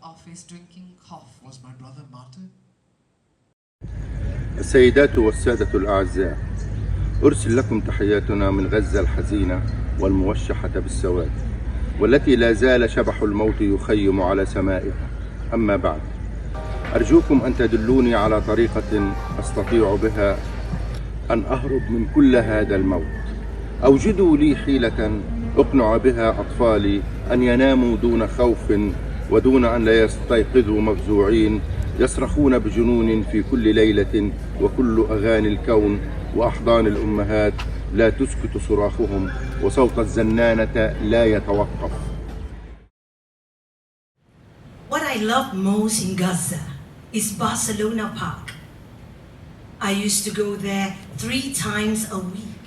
of his drinking cough. Was my brother martyred? السيدات والسادة الأعزاء، أرسل لكم تحياتنا من غزة الحزينة والموشحة بالسواد، والتي لا زال شبح الموت يخيم على سمائها. أما بعد، أرجوكم أن تدلوني على طريقة أستطيع بها أن أهرب من كل هذا الموت. أوجدوا لي حيلة أقنع بها أطفالي أن يناموا دون خوف ودون أن لا يستيقظوا مفزوعين يصرخون بجنون في كل ليلة، وكل أغاني الكون وأحضان الأمهات لا تسكت صراخهم، وصوت الزنانة لا يتوقف. What I love most in Gaza is Barcelona Park. I used to go there 3 times a week.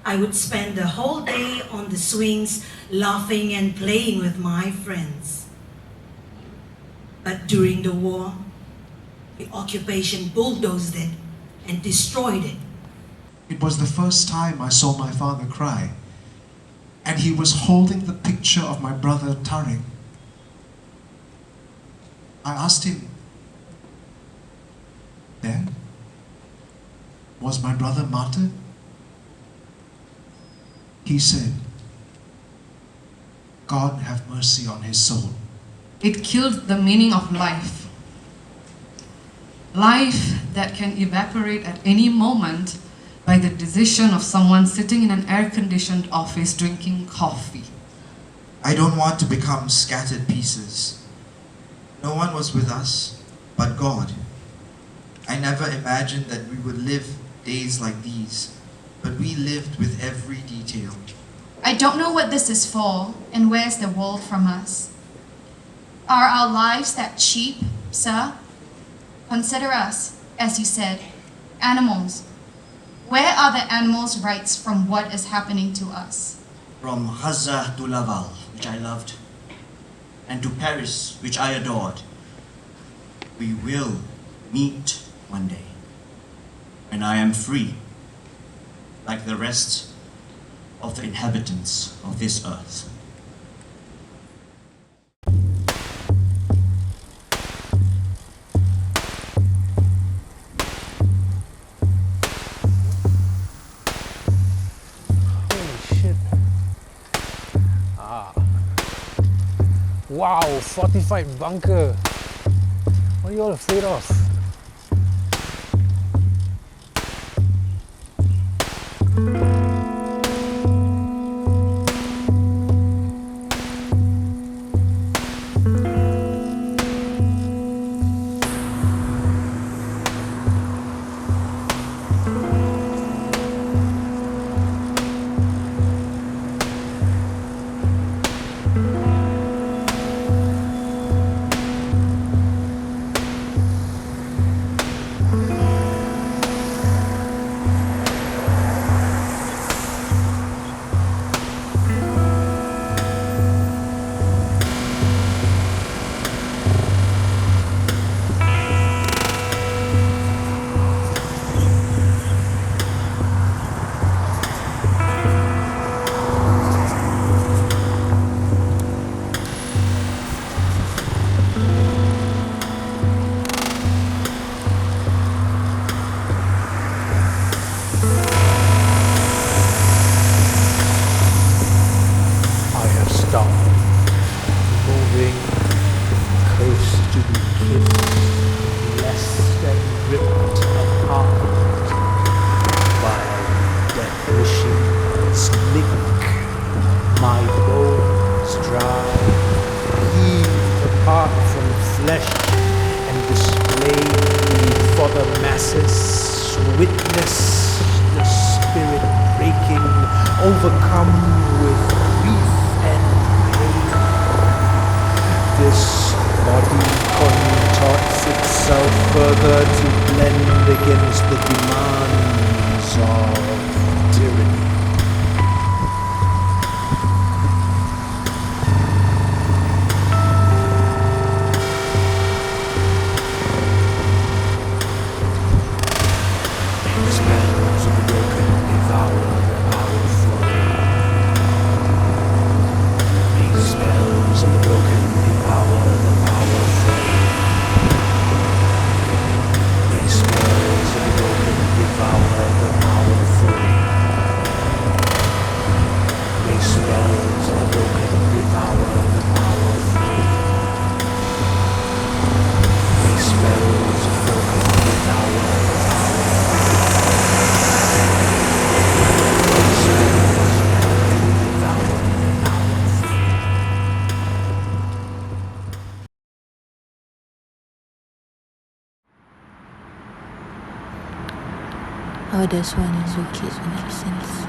I would spend the whole day on the swings, laughing and playing with my friends. But during the war, the occupation bulldozed it and destroyed it. It was the first time I saw my father cry, and he was holding the picture of my brother Tariq. I asked him, "Dad, was my brother martyred?" He said, "God have mercy on his soul." It killed the meaning of life. Life that can evaporate at any moment by the decision of someone sitting in an air-conditioned office drinking coffee. I don't want to become scattered pieces. No one was with us but God. I never imagined that we would live days like these, but we lived with every detail. I don't know what this is for, and where's the world from us? Are our lives that cheap, sir? Consider us, as you said, animals. Where are the animals' rights from what is happening to us? From Gaza to Laval, which I loved, and to Paris, which I adored, we will meet one day, and I am free, like the rest of the inhabitants of this earth. Wow, fortified bunker. What are you all afraid of? Witness the spirit breaking, overcome with grief and pain. This body contorts itself further to blend against the demands of tyranny. This man was a How does one locate an absence?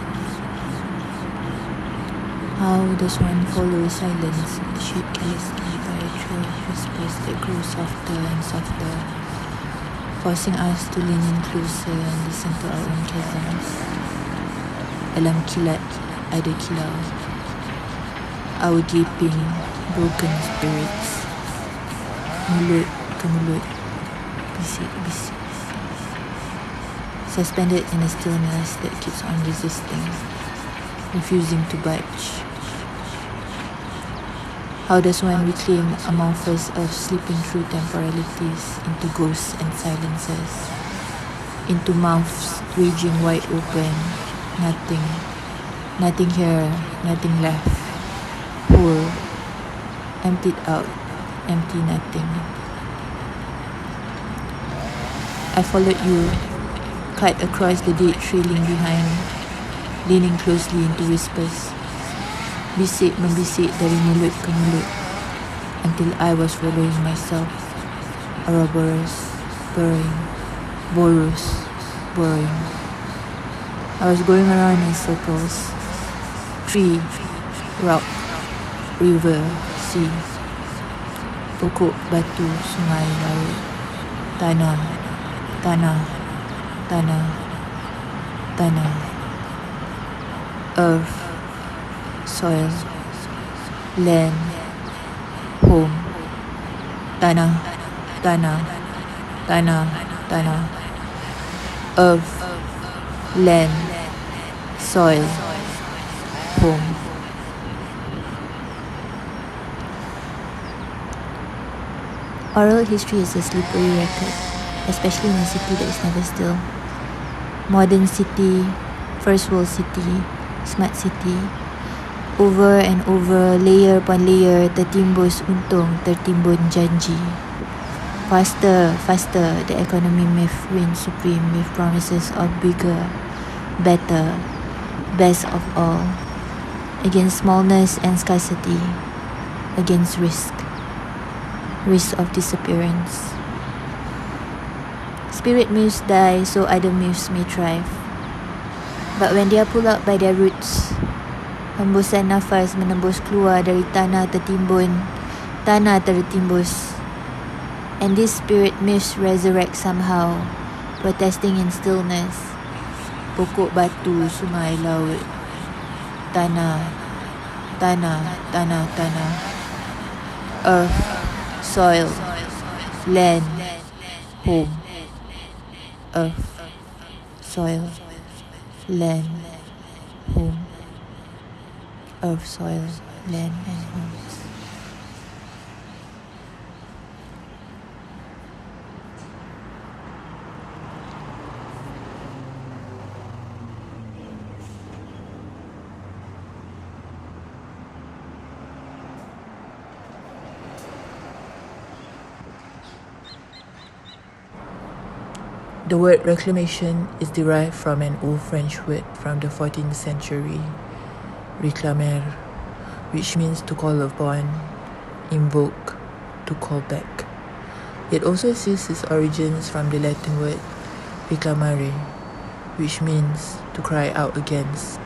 How does one follow silence, shoot carelessly by a trail of whispers that grow softer and softer, forcing us to lean in closer and listen to our own chasms? Alam kilat ada kilau, our gaping, broken spirits, mulut ke mulut, bisik-bisik, suspended in a stillness that keeps on resisting, refusing to budge. How does one reclaim amorphous of slipping through temporalities into ghosts and silences, into mouths raging wide open, nothing here, nothing left, full, emptied out, empty nothing. I followed you, cut across the dead trailing behind, leaning closely into whispers, bisik membisik dari mulut ke mulut, until I was following myself, Ouroboros, burrowing, Boros, burrowing. I was going around in circles, tree, rock, river, sea, pokok, batu, sungai, laut, tanah, tanah, tanah, tanah, earth, soil, land, home, tanah, tanah, tanah, tanah, earth, land, soil, home. Oral history is a slippery record, especially in a city that is never still. Modern city, first world city, smart city. Over and over, layer upon layer, tertimbus untung, tertimbun janji. Faster, faster, the economy myth reigns supreme with promises of bigger, better, best of all. Against smallness and scarcity, against risk of disappearance. Spirit myths die so other myths may thrive. But when they are pulled out by their roots, hembusan nafas menembus keluar dari tanah tertimbun, tanah tertimbus. And these spirit myths resurrect somehow, protesting in stillness. Pokok, batu, sungai, laut, tanah, tanah, tanah, tanah. Earth, soil, land, home. Earth, soil, land, home. Earth, soil, land, and home. The word reclamation is derived from an old French word from the 14th century, réclamer, which means to call upon, invoke, to call back. It also sees its origins from the Latin word reclamare, which means to cry out against,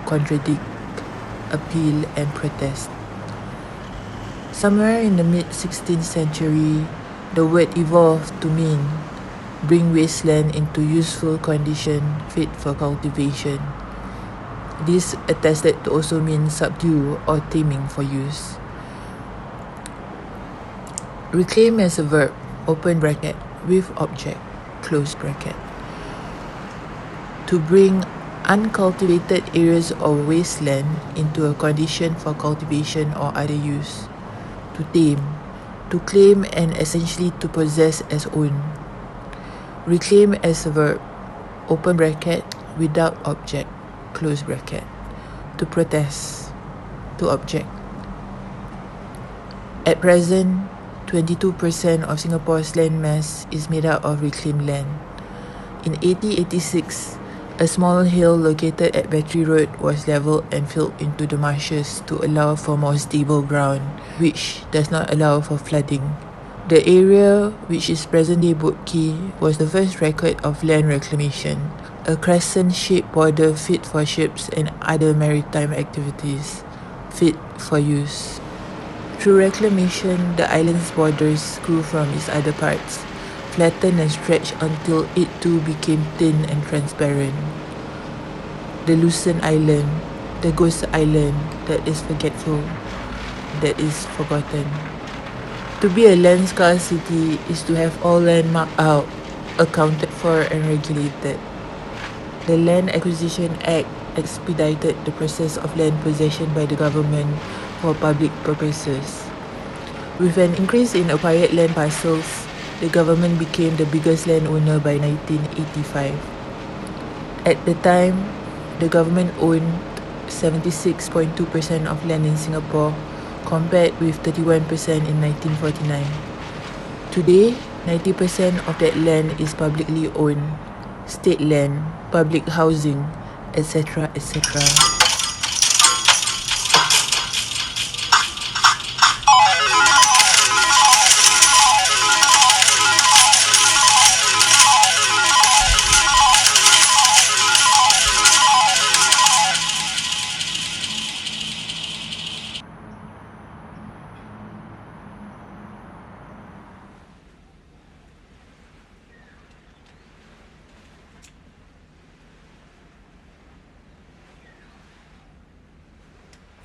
contradict, appeal, and protest. Somewhere in the mid-16th century, the word evolved to mean bring wasteland into useful condition fit for cultivation. This attested to also mean subdue or taming for use. Reclaim as a verb, open bracket, with object, close bracket. To bring uncultivated areas of wasteland into a condition for cultivation or other use. To tame, to claim and essentially to possess as own. Reclaim as a verb, open bracket, without object, close bracket. To protest, to object. At present, 22% of Singapore's land mass is made up of reclaimed land. In 1886, a small hill located at Battery Road was levelled and filled into the marshes to allow for more stable ground, which does not allow for flooding. The area, which is present-day Boat Quay, was the first record of land reclamation, a crescent-shaped border fit for ships and other maritime activities, fit for use. Through reclamation, the island's borders grew from its other parts, flattened and stretched until it too became thin and transparent. The lucent island, the ghost island that is forgetful, that is forgotten. To be a land-scarce city is to have all land marked out, accounted for and regulated. The Land Acquisition Act expedited the process of land possession by the government for public purposes. With an increase in acquired land parcels, the government became the biggest landowner by 1985. At the time, the government owned 76.2% of land in Singapore, compared with 31% in 1949. Today, 90% of that land is publicly owned, state land, public housing, etc., etc.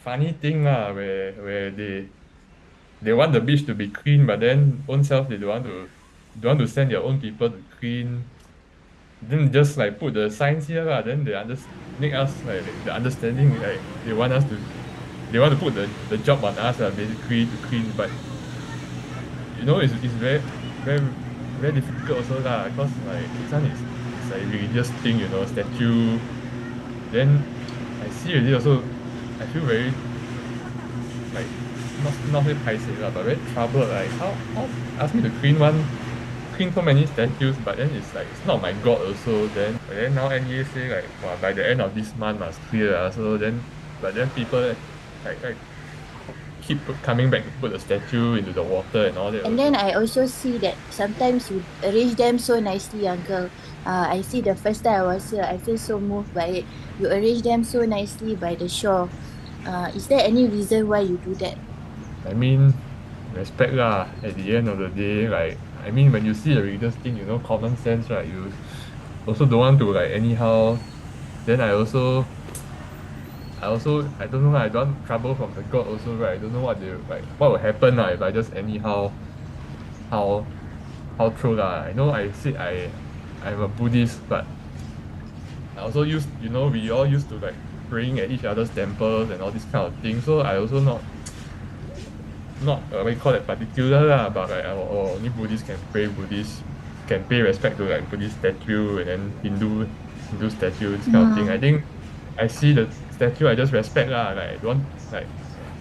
Funny thing lah, where they want the beach to be clean, but then own self they don't want to send their own people to clean. Then just like put the signs here lah. Then they make us like the understanding like they want to put the job on us basically to clean. But you know it's very very very difficult also lah, because like this one is like a religious thing, you know, statue. Then I see already also. I feel very like not very paiseh lah, but very troubled. Like how ask me to clean so many statues, but then it's like it's not my god also. Then now NEA say like by the end of this month must clear. But then people like keep coming back to put the statue into the water and all that. And then I also see that sometimes you arrange them so nicely, uncle. I see the first time I was here, I feel so moved by it. You arrange them so nicely by the shore. Is there any reason why you do that? I mean, respect lah. At the end of the day, like I mean, when you see a religious thing, you know, common sense, right? You also don't want to like anyhow. Then I don't know lah. I don't want trouble from the god also, right? I don't know what will happen lah if I just anyhow. How true lah. I know I said I'm a Buddhist, but I also we all used to like praying at each other's temples and all this kind of thing. So I also not what you call it particular lah, but like only Buddhists can pray, Buddhists can pay respect to like Buddhist statue, and then Hindu statue, this kind of thing. I think I see the statue, I just respect lah. Like I don't like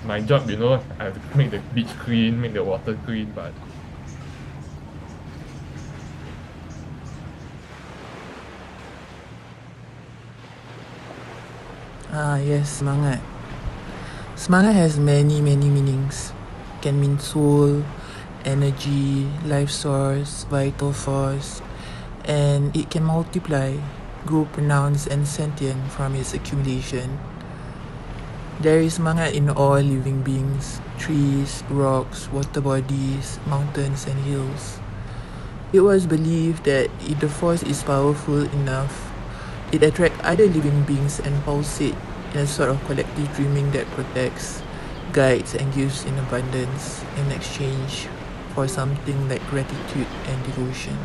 my job, you know, I have to make the beach clean, make the water clean, but yes, semangat. Semangat has many meanings. Can mean soul, energy, life source, vital force, and it can multiply, grow pronounced and sentient from its accumulation. There is semangat in all living beings, trees, rocks, water bodies, mountains and hills. It was believed that if the force is powerful enough, it attracts other living beings and pulsates in a sort of collective dreaming that protects, guides and gives in abundance in exchange for something like gratitude and devotion.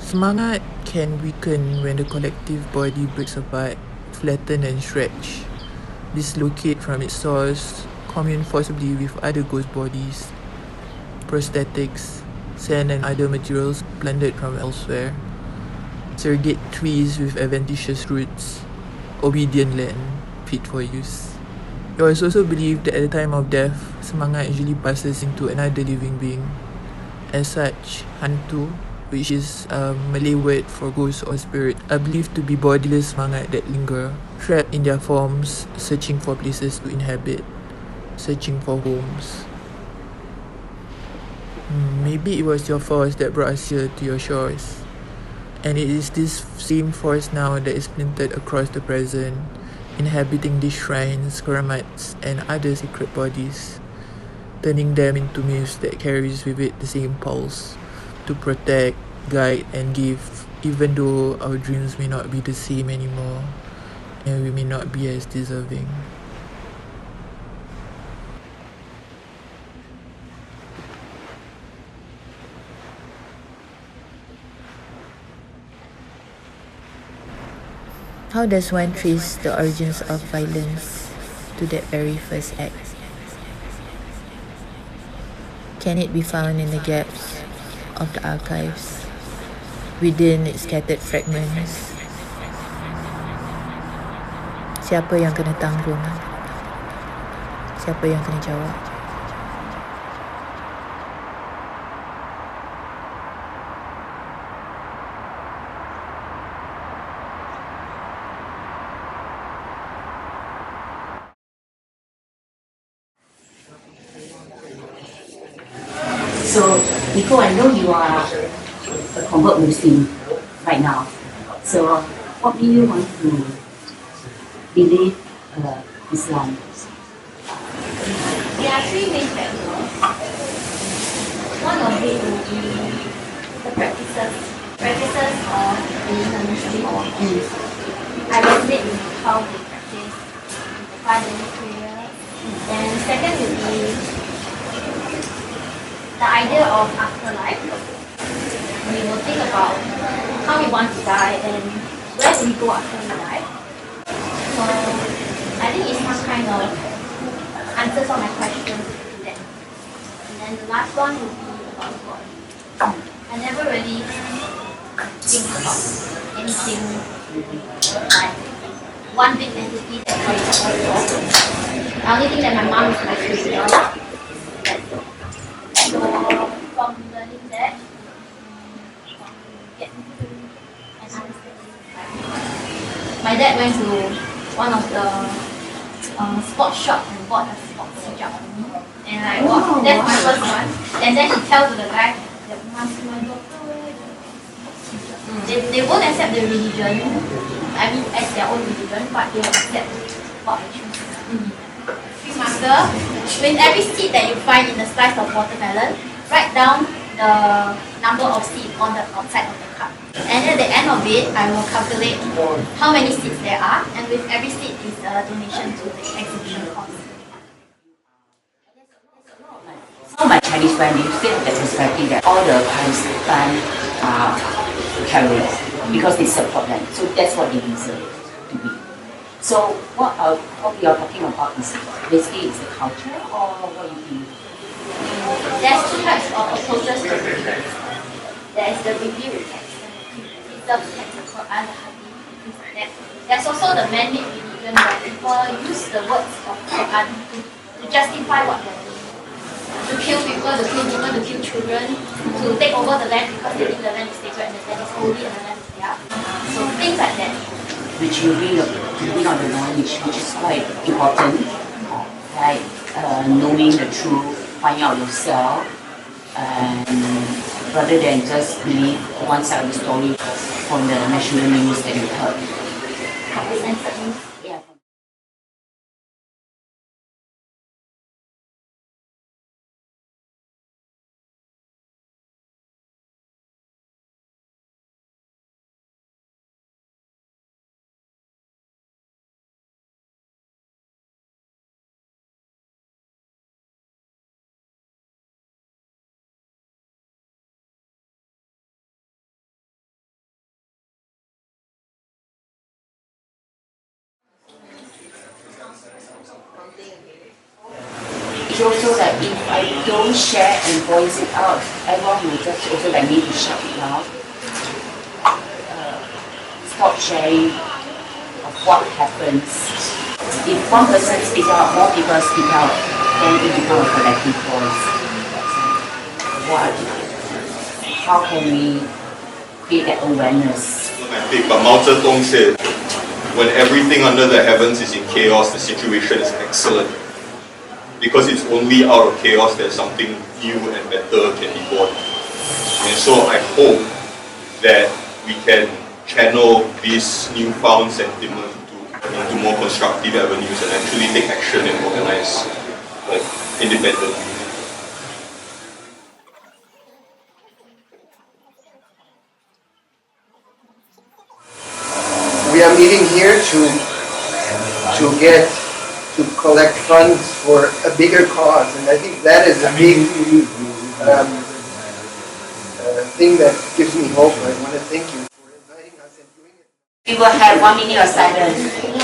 Semangat can weaken when the collective body breaks apart, flatten and stretch, dislocate from its source, commune forcibly with other ghost bodies, prosthetics, sand and other materials plundered from elsewhere, surrogate trees with adventitious roots, obedient land, fit for use. It was also believed that at the time of death, semangat usually passes into another living being. As such, hantu, which is a Malay word for ghost or spirit, are believed to be bodiless semangat that linger, trapped in their forms, searching for places to inhabit, searching for homes. Maybe it was your force that brought us here to your shores. And it is this same force now that is splintered across the present, inhabiting these shrines, keramat, and other sacred bodies, turning them into myths that carries with it the same pulse, to protect, guide, and give, even though our dreams may not be the same anymore, and we may not be as deserving. How does one trace the origins of violence to that very first act? Can it be found in the gaps of the archives, within its scattered fragments? Siapa yang kena tanggung? Siapa yang kena jawab? So, Nico, I know you are a convert Muslim right now. So, what made you want to believe Islam? There are three main factors. One of it will be the practices of being a Muslim. I resonate with how they practice the 5 daily prayer. And second will be the idea of afterlife. We will think about how we want to die and where do we go after we die. So I think it's some kind of answers all my questions to that. And then the last one will be about God. I never really think about anything like one big entity that creates all the world. I only think that my mom is my creator. So from learning that, get into and understanding. My dad went to one of the sports shop and bought a sports hijab for me. And I wow, that's my first one. And then he tells the guy that my daughter wear they won't accept the religion, I mean as their own religion, but they will accept what I choose. Master, with every seed that you find in the slice of watermelon, write down the number of seeds on the outside of the cup. And at the end of it, I will calculate how many seeds there are, and with every seed is a donation to the exhibition cost. Some of my Chinese friends still have the perspective that all the Palestine are terrorists because they support them. So that's what they deserve to be. So what we are talking about is basically is the culture or what you think? There's two types of approaches to religion. There is the review text, the preserved text of Quran, the Hadith, things like that. There's also the man-made religion where people use the words of Quran to justify what they're doing. To kill people, to kill women, to kill children, to take over the land because they think the land is sacred and the land is holy and the land is theirs. So things like that. Which you bring on the knowledge, which is quite important, like knowing the truth, finding out yourself, and rather than just believe one side of the story from the national news that you heard. Yeah. It's also like if I don't share and voice it out, everyone will just also like me to shut it down. Stop sharing of what happens. If one person speaks out, more people speak out, then it becomes a collective voice. How can we create that awareness. But Mao Zedong said, when everything under the heavens is in chaos, the situation is excellent. Because it's only out of chaos that something new and better can be born. And so I hope that we can channel this newfound sentiment into more constructive avenues and actually take action and organize independently. We are meeting here to collect funds for a bigger cause, and I think that is a big thing that gives me hope. I want to thank you for inviting us and doing it. We will have 1 minute of silence.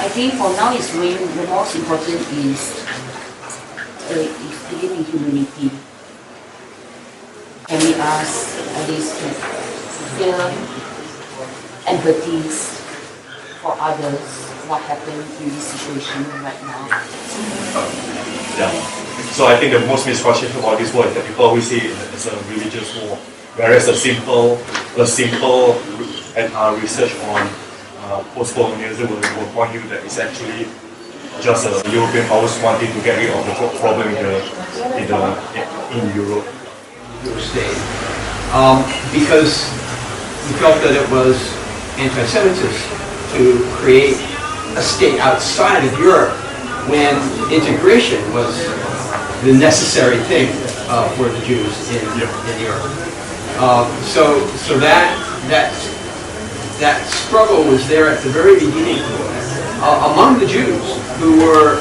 I think for now the most important is believe in humanity. Can we ask at least to feel empathy for others, what happened in this situation right now? Yeah. So I think the most misconception about this war is that people always say it's a religious war, whereas a simple research on post-colonialism will point you that it's actually just European powers wanting to get rid of the problem in Europe. State. Because we felt that it was anti-Semitism to create a state outside of Europe when integration was the necessary thing for the Jews in Europe. So that struggle was there at the very beginning among the Jews who were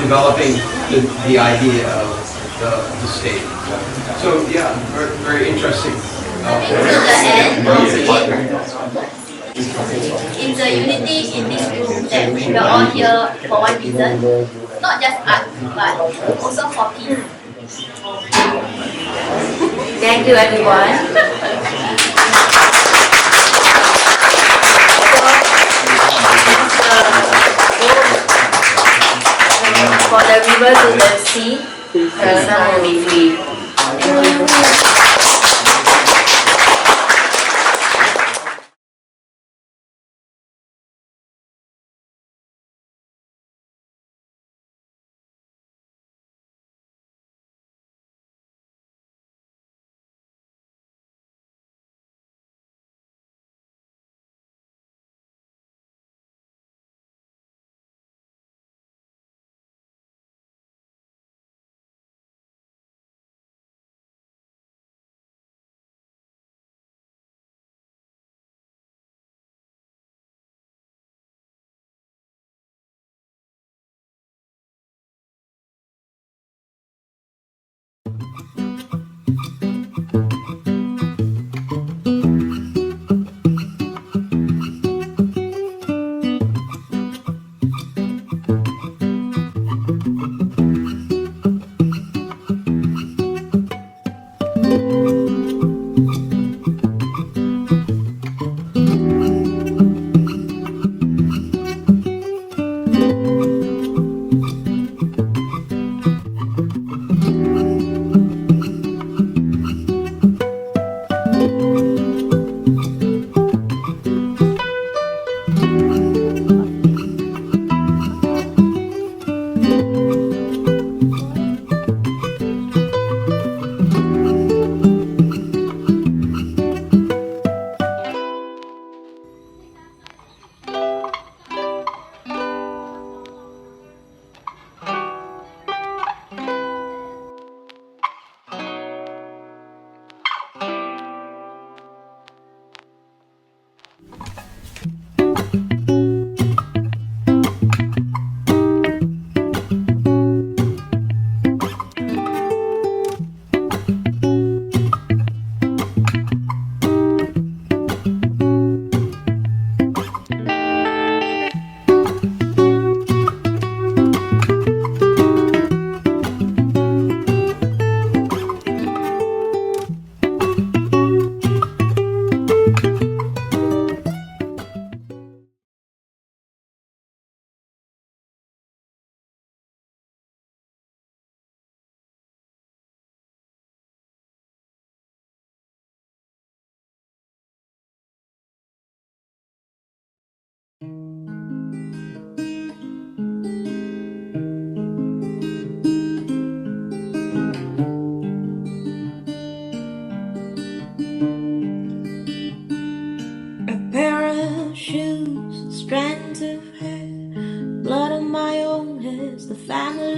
developing the idea of the state. So yeah, very, very interesting. In the unity in this room that we are all here for one reason, not just art, but also for peace. Thank you, everyone. For the river to the sea, Palestine will be free. Thank you.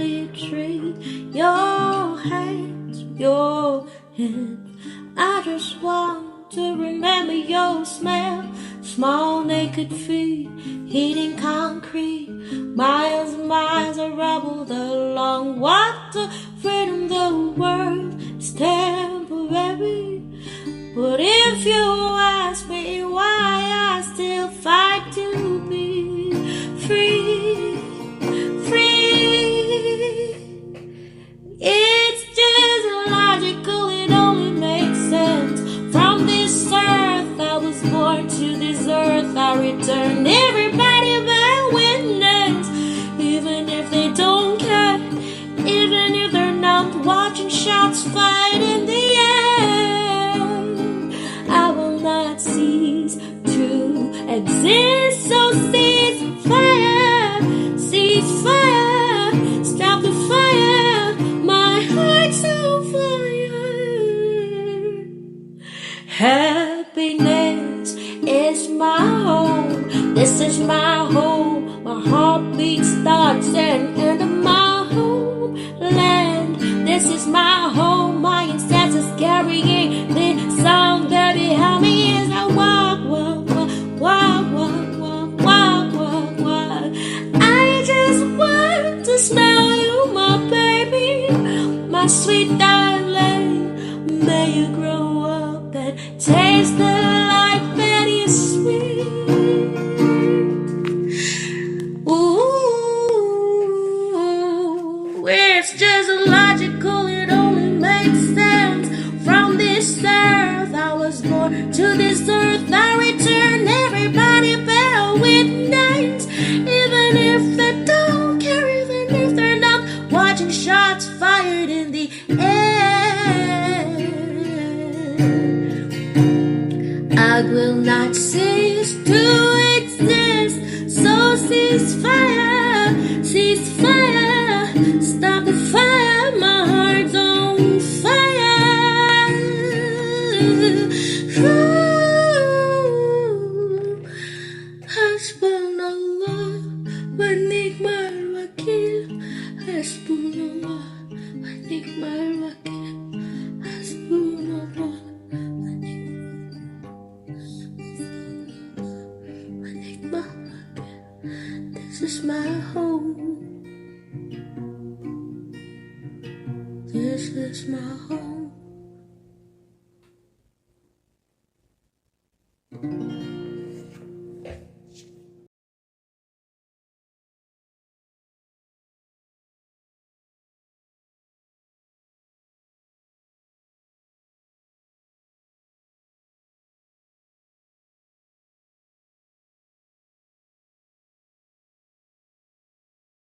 really treat your hands, your hand. I just want to remember your smell, small naked feet hitting concrete, miles and miles of rubble along water. Freedom, the world is temporary, but if you ask me why I still fight to be free, free, it's just illogical, it only makes sense. From this earth I was born, to this earth I return. Everybody bear witness, even if they don't care, even if they're not watching shots fired in the air. I will not cease to exist, so cease fire, cease fire, stop the fire, my heart's on fire. Happiness is my home, this is my home, my heartbeat starts and ends my homeland. This is my home, my ancestors carrying this song there behind me as I walk, walk, walk, walk, walk, walk, walk, walk. I just want to smell you, my baby, my sweet darling. May you grow up and taste the life that is sweet. Ooh, it's just illogical, it only makes sense. From this earth I was born, to this earth I return. Everybody bear witness, even if they don't care, even if they're not watching shots fired in the air. I will not cease to exist, so cease fire, stop the fire, my heart's on fire. Hasbunallah wa ni'mal wakil, hasbunallah wa ni'mal wakil, hasbunallah wa ni'mal wakil. This is my home, this is my home.